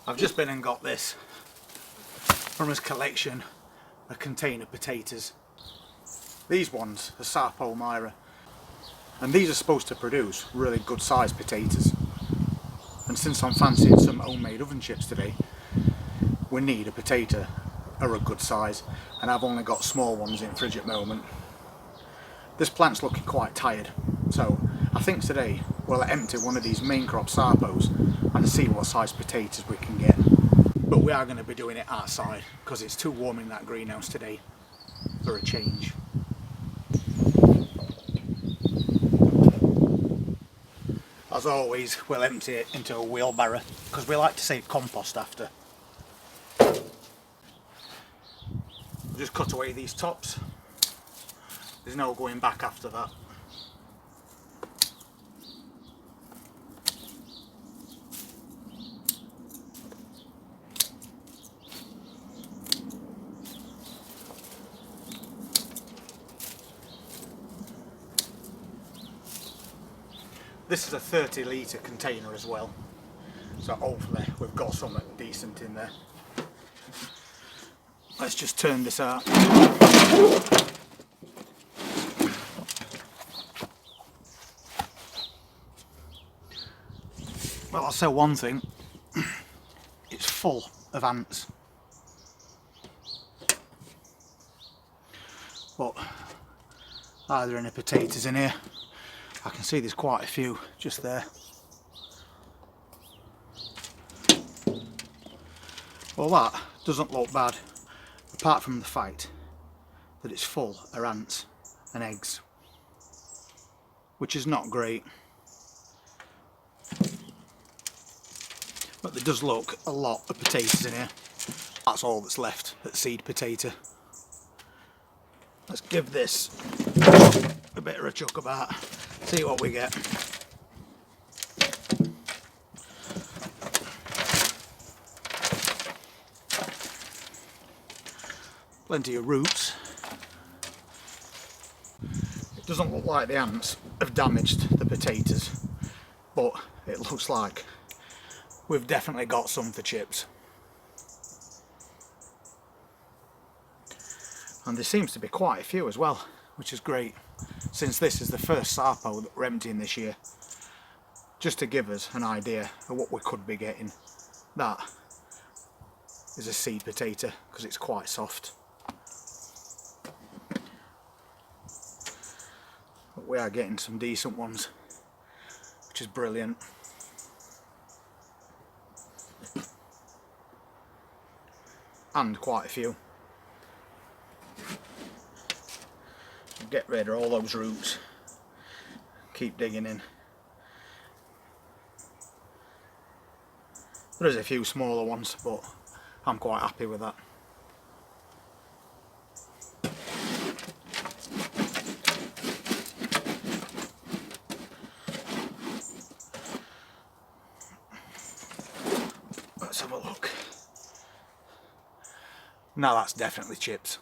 I've just been and got this from his collection of container potatoes. These ones are Sarpo Mira, and these are supposed to produce really good sized potatoes. And since I'm fancying some homemade oven chips today, we need a potato of a good size, and I've only got small ones in fridge at the moment. This plant's looking quite tired, so I think today we'll empty one of these main crop Sarpos and see what size potatoes we can get. But we are going to be doing it outside because it's too warm in that greenhouse today for a change. As always, we'll empty it into a wheelbarrow because we like to save compost after. Just cut away these tops. There's no going back after that. This is a 30 litre container as well, so hopefully we've got something decent in there. Let's just turn this out. Well, I'll say one thing, it's full of ants. But are there any potatoes in here? I can see there's quite a few just there. Well, that doesn't look bad, apart from the fact that it's full of ants and eggs, which is not great. But there does look a lot of potatoes in here. That's all that's left at seed potato. Let's give this a bit of a chuck about, see what we get. Plenty of roots. It doesn't look like the ants have damaged the potatoes, but it looks like we've definitely got some for chips. And there seems to be quite a few as well, which is great, since this is the first Sarpo that we're emptying this year. Just to give us an idea of what we could be getting. That is a seed potato, because it's quite soft. But we are getting some decent ones, which is brilliant. And quite a few. Get rid of all those roots, keep digging in. There's a few smaller ones, but I'm quite happy with that. Let's have a look. Now that's definitely chips.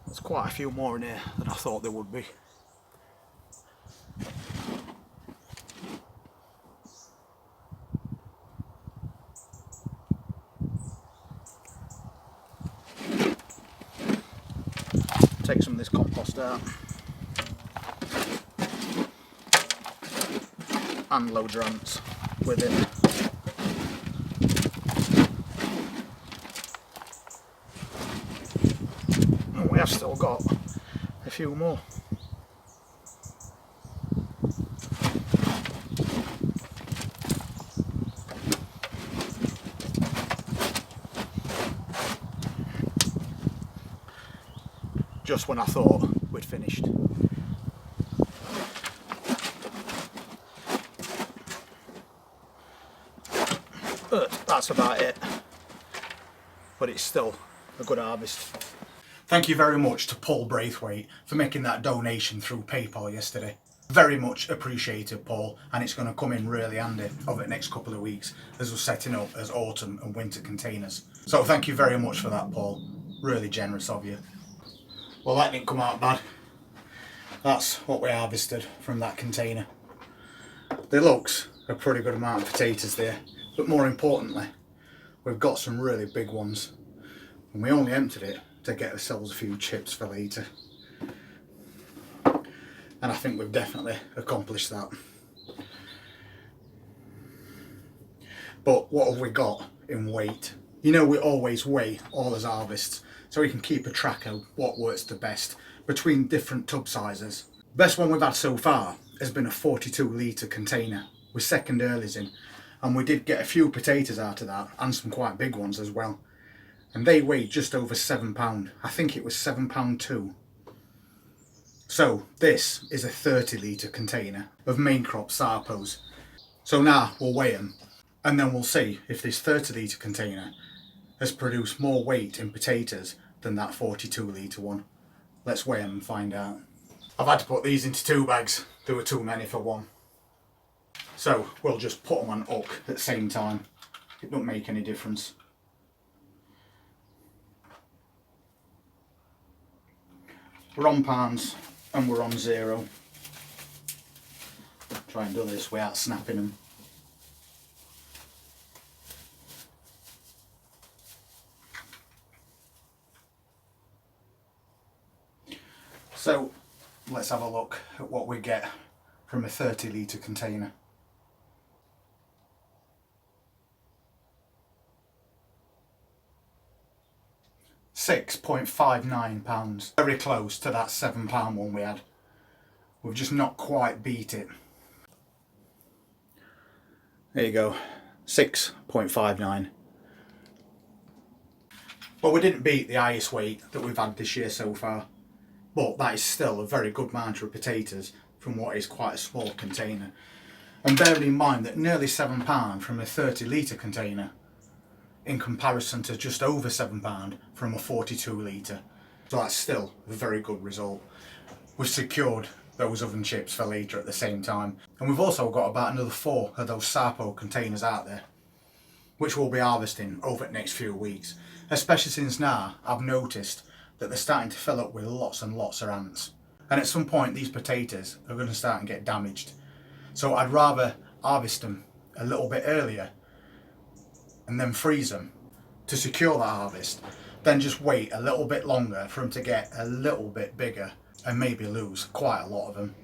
There's quite a few more in here than I thought there would be. Take some of this compost out. And loads of ants with it. We have still got a few more. Just when I thought we'd finished. But that's about it. But it's still a good harvest. Thank you very much to Paul Braithwaite for making that donation through PayPal yesterday. Very much appreciated, Paul, and it's going to come in really handy over the next couple of weeks as we're setting up as autumn and winter containers. So thank you very much for that, Paul. Really generous of you. Well, that didn't come out bad. That's what we harvested from that container. There looks a pretty good amount of potatoes there, but more importantly, we've got some really big ones. And we only emptied it to get ourselves a few chips for later. And I think we've definitely accomplished that. But what have we got in weight? You know, we always weigh all our harvests so we can keep a track of what works the best between different tub sizes. The best one we've had so far has been a 42 litre container with second earlies in, and we did get a few potatoes out of that and some quite big ones as well, and they weighed just over £7. I think it was £7.2. So this is a 30 litre container of main crop Sarpos. So now we'll weigh them and then we'll see if this 30 litre container has produced more weight in potatoes than that 42 litre one. Let's weigh them and find out. I've had to put these into 2 bags, there were too many for one. So we'll just put them on hook at the same time, it don't make any difference. We're on pounds and we're on 0. Try and do this without snapping them. So let's have a look at what we get from a 30 litre container. £6.59. Very close to that £7 one we had. We've just not quite beat it. There you go, 6.59. Well, we didn't beat the highest weight that we've had this year so far, but that is still a very good amount of potatoes from what is quite a small container. And bearing in mind that nearly £7 from a 30 litre container in comparison to just over £7 from a 42 litre. So that's still a very good result. We've secured those oven chips for later at the same time. And we've also got about another 4 of those Sarpo containers out there, which we'll be harvesting over the next few weeks. Especially since now I've noticed that they're starting to fill up with lots and lots of ants. And at some point these potatoes are going to start and get damaged. So I'd rather harvest them a little bit earlier and then freeze them to secure that harvest, then just wait a little bit longer for them to get a little bit bigger and maybe lose quite a lot of them.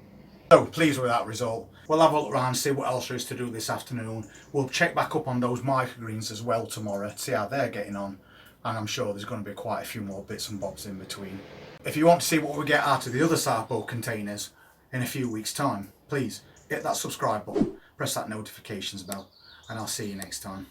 So pleased with that result. We'll have a look around, see what else there is to do this afternoon. We'll check back up on those microgreens as well tomorrow, see how they're getting on, and I'm sure there's going to be quite a few more bits and bobs in between. If you want to see what we get out of the other Sarpo containers in a few weeks time, please hit that subscribe button, press that notifications bell, and I'll see you next time.